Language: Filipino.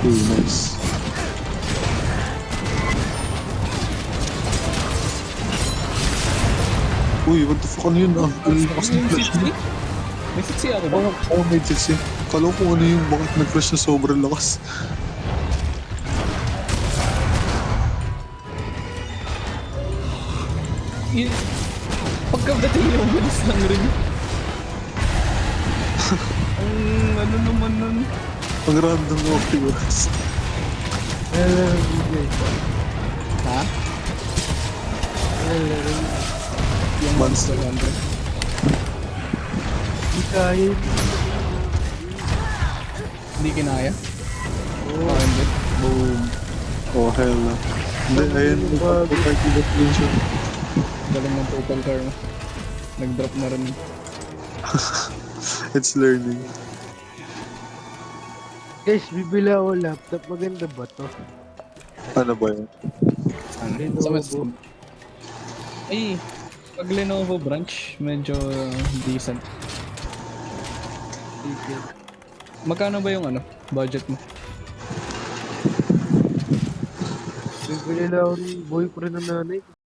Uy, nice. Uy, what the fuck, ano yun? Ang lakas ng Yung flash 60? niya. May 60 ako ba? Oo, may 60. Kala ko ano yung bakit nag-flash na sobrang lakas. Yun, pagkabatay yung bilis lang rin. Ang ano naman nun. Ang random ng viewers. Ha? Yung Monster. Monster Hunter. Hindi kaya. Hindi kinaya? Oh, hindi. Boom. Oh, hell no. Hindi, ayun. Ipag-ibat din siya. Galing ng total car mo. Nag-drop na rin. It's learning. Guys, bibili ako laptop. Maganda ba to? Ano ba yun? Ano? Lenovo. Sa mas... Ay, pag Lenovo branch, medyo decent. Sige. Magkano ba yung ano, budget mo? Bibili lang ako ng boyfriend ng nanay ko.